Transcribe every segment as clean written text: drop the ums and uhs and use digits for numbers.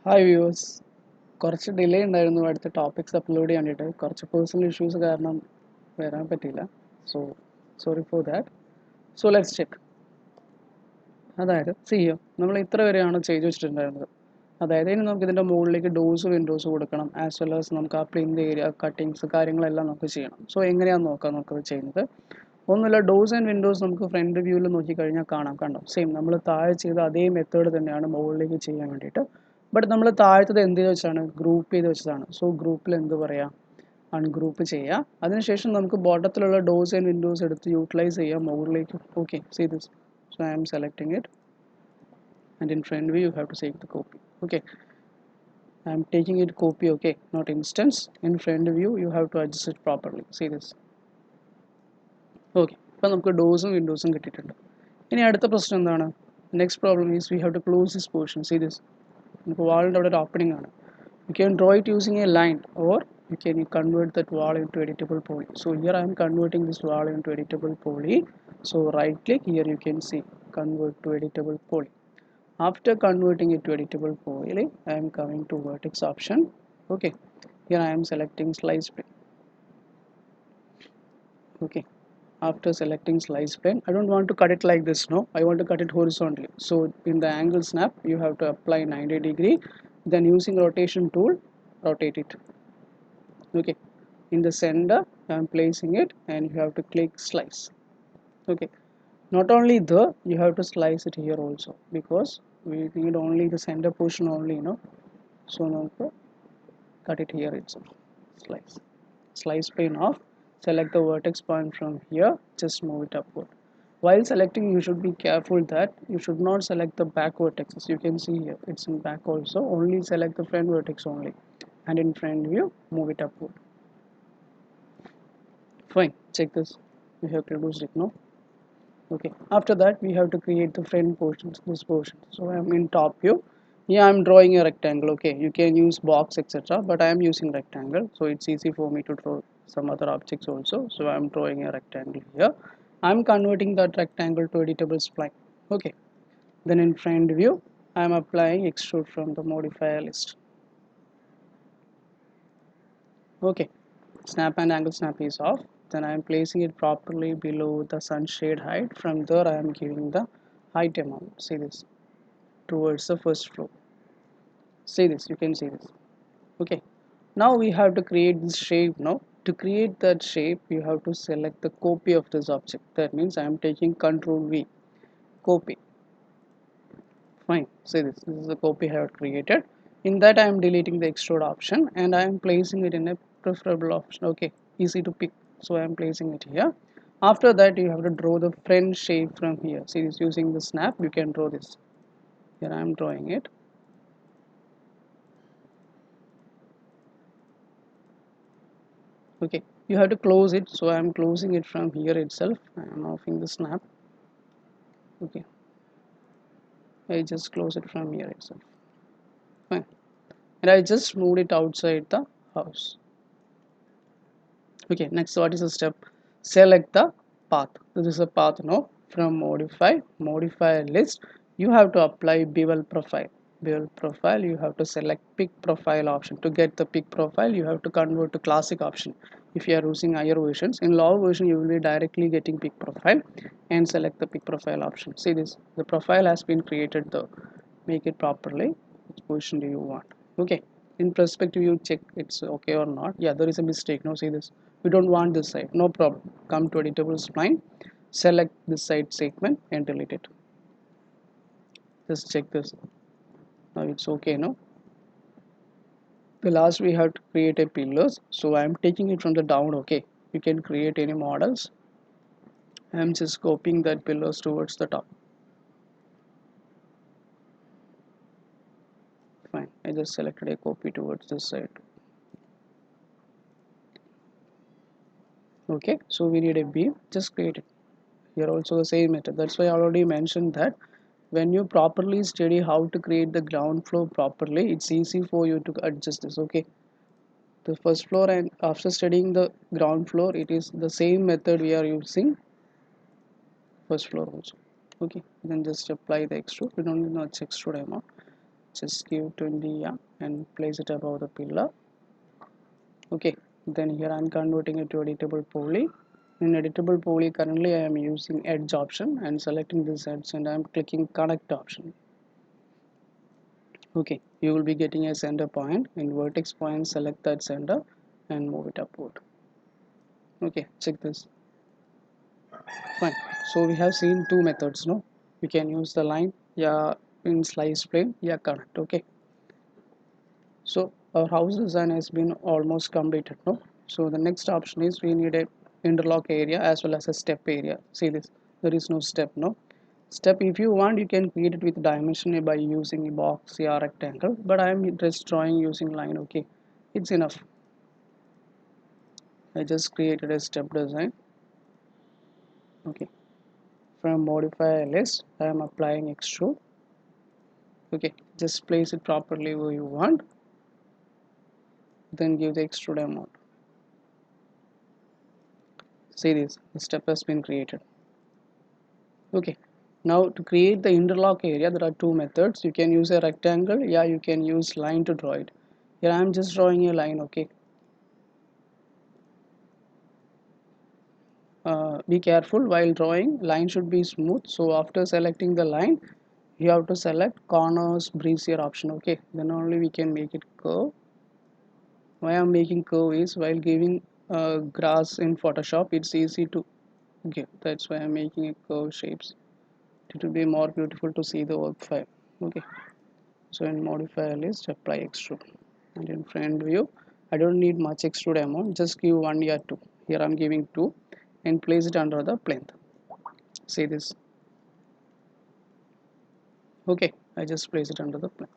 Hi viewers. കുറച്ച് delay ഉണ്ടായിരുന്നു അടുത്ത ടോപ്പിക്സ് അപ്ലോഡ് ചെയ്യാൻ വേണ്ടിയിട്ട്. കുറച്ച് പേഴ്സണൽ ഇഷ്യൂസ് കാരണം വരാൻ പറ്റിയില്ല. So sorry for that. So let's check. അതായത് സിയോ നമ്മൾ ഇത്ര വരെയാണ് ചെയ്ത് വെച്ചിട്ടുണ്ടായിരുന്നത്. അതായത് ഇനി നമുക്ക് ഇതിൻ്റെ മുകളിലേക്ക് ഡോസ് വിൻഡോസ് കൊടുക്കണം. ആസ് വെൽ ആസ് നമുക്ക് ആ പ്രിൻ്റ് ഏരിയ കട്ടിങ്സ് കാര്യങ്ങളെല്ലാം നമുക്ക് ചെയ്യണം. സോ എങ്ങനെയാണെന്ന് നോക്കാം നമുക്കത് ചെയ്യുന്നത്. ഒന്നുമില്ല, ഡോസ് ആൻഡ് വിൻഡോസ് നമുക്ക് ഫ്രണ്ട് വ്യൂവിൽ നോക്കിക്കഴിഞ്ഞാൽ കാണാം. കണ്ടോ, സെയിം നമ്മൾ താഴെ ചെയ്ത അതേ മെത്തേഡ് തന്നെയാണ് മുകളിലേക്ക് ചെയ്യാൻ വേണ്ടിയിട്ട്. ബട്ട് നമ്മൾ താഴത്തത് എന്ത് വെച്ചാണ് ഗ്രൂപ്പ് ചെയ്ത് വെച്ചതാണ്. സോ ഗ്രൂപ്പിൽ എന്ത് പറയാം, അൺഗ്രൂപ്പ് ചെയ്യുക. അതിനുശേഷം നമുക്ക് ബോട്ടത്തിലുള്ള ഡോസ് ആൻഡ് വിൻഡോസ് എടുത്ത് യൂട്ടിലൈസ് ചെയ്യാം മുകളിലേക്ക്. Okay, see this. So I am selecting it and in front view you have to take the copy. Okay, I am taking it copy. Okay, not instance. In front view you have to adjust it properly. See this. Okay, ഇപ്പോൾ നമുക്ക് ഡോസും വിൻഡോസും കിട്ടിയിട്ടുണ്ട്. ഇനി അടുത്ത പ്രശ്നം എന്താണ്? Next problem is we have to close this portion. See this. നമുക്ക് വാളിൻ്റെ അവിടെ ഒരു ഓപ്പണിംഗ് ആണ്. You can draw it using a line, or you can convert that wall into editable poly. So here I am converting this wall into editable poly. So right click here, you can see convert to editable poly. After converting it to editable poly, I am coming to vertex option. Okay, here I am selecting slice plane. Okay, after selecting slice plane, I don't want to cut it like this. No, I want to cut it horizontally. So in the angle snap you have to apply 90°, then using rotation tool rotate it. Okay, in the center I am placing it and you have to click slice. Okay, not only the, you have to slice it here also, because we need only the center portion only, you know. So now cut it here itself. Slice pane off. Select the vertex point from here, just move it upward. While selecting, you should be careful that you should not select the back vertexes. You can see here it's in back also. Only select the front vertex only, and in front view move it upward. Fine, check this. We have reduced it, no? Okay, after that we have to create the front portions, this portion. So I am in top view. Yeah, I am drawing a rectangle. Okay, you can use box etc, but I am using rectangle, so it's easy for me to draw some other objects also. So I am drawing a rectangle here. I am converting that rectangle to editable spline. Okay, then in front view I am applying extrude from the modifier list. Okay, snap and angle snap is off. Then I am placing it properly below the sunshade height. From there I am giving the height amount. See this, towards the first floor. See this, you can see this. Okay, now we have to create this shape. Now to create that shape you have to select the copy of this object. That means I am taking Ctrl V, copy. Fine, see this, this is the copy I have created. In that I am deleting the extrude option and I am placing it in a preferable option. Okay, easy to pick, so I am placing it here. After that you have to draw the front shape from here. See this, using the snap you can draw this. Here I am drawing it. Okay, you have to close it, so I am closing it from here itself. I am offing the snap. Okay, I just close it from here itself. Fine, and I just moved it outside the house. Okay, next what is the step? Select the path. This is a path now. From modifier list you have to apply bevel profile. You have to select pick profile option. To get the pick profile you have to convert to classic option. If you are using higher versions, in lower version you will be directly getting pick profile, and select the pick profile option. See this, the profile has been created though. Make it properly. Which position do you want? Okay, in perspective you check it's okay or not. Yeah, there is a mistake. Now see this, we don't want this side, no problem. Come to editable spline, select this side segment and delete it. Just check this. Now it's okay. No, the last we have to create a pillars, so I am taking it from the down. Okay, you can create any models. I am just copying that pillars towards the top. Fine, I just selected a copy towards this side. Okay, so we need a beam, just create it. Here also the same method. That's why I already mentioned that when you properly study how to create the ground floor properly, it's easy for you to adjust this. Okay, the first floor, and after studying the ground floor it is the same method we are using first floor also. Okay, then just apply the extrude. We don't need much extrude amount. just give 20, yeah, and place it above the pillar. Okay, then here I'm converting it to editable poly. In editable poly, currently I am using edge option and selecting this edge, and I'm clicking connect option. Okay, you will be getting a center point. In vertex point, select that center and move it upward. Okay, check this. Fine. So we have seen two methods, no? We can use the line, yeah, in slice plane, yeah, connect. Okay. So our house design has been almost completed, no? So the next option is we need a interlock area as well as a step area. See this, there is no step, no? Step, if you want, you can create it with dimension by using a box or rectangle, but I am just drawing using line. Okay, it's enough. I just created a step design. Okay, from modify list, I am applying extrude. Okay, just place it properly where you want, then give the extrude amount. See this, the step has been created. Okay, now to create the interlock area, there are two methods. You can use a rectangle, yeah, you can use line to draw it. Here I am just drawing a line. Okay, be careful while drawing, line should be smooth. So after selecting the line, you have to select corners brazier option. Okay, then only we can make it curve. Why I'm making curve is while giving grass in Photoshop, it's easy to give. That's why I'm making a curve shapes. It will be more beautiful to see the work file. Okay, so in modifier list, apply extrude, and in front view, I don't need much extrude amount, just give 1 or 2. Here I'm giving 2 and place it under the plinth. See this. Okay, I just place it under the plinth.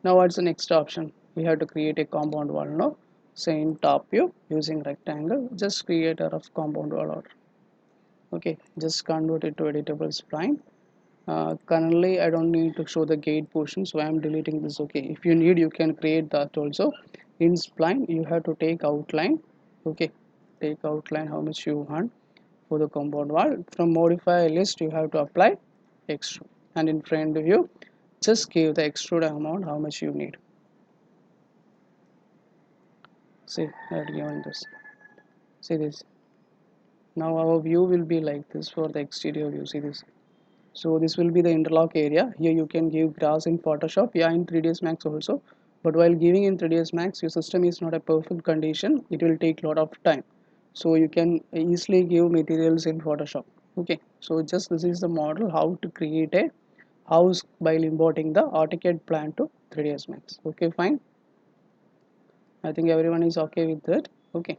Now what's the next option? We have to create a compound wall. No, so in top view, using rectangle, just create a rough compound wall order. Okay, just convert it to editable spline. Currently I don't need to show the gate portion, so I am deleting this. Okay, if you need, you can create that also. In spline, you have to take outline. Okay, take outline how much you want for the compound wall. From modify list, you have to apply extrude, and in front view, just give the extrude amount how much you need. See, I have given this. See this. Now our view will be like this for the exterior view. See this. So this will be the interlock area. Here you can give grass in Photoshop, yeah, in 3ds Max also. But while giving in 3ds Max, your system is not a perfect condition. It will take a lot of time. So you can easily give materials in Photoshop. Okay, so just this is the model how to create a house by importing the AutoCAD plan to 3ds Max. Okay, fine. I think everyone is okay with that. Okay.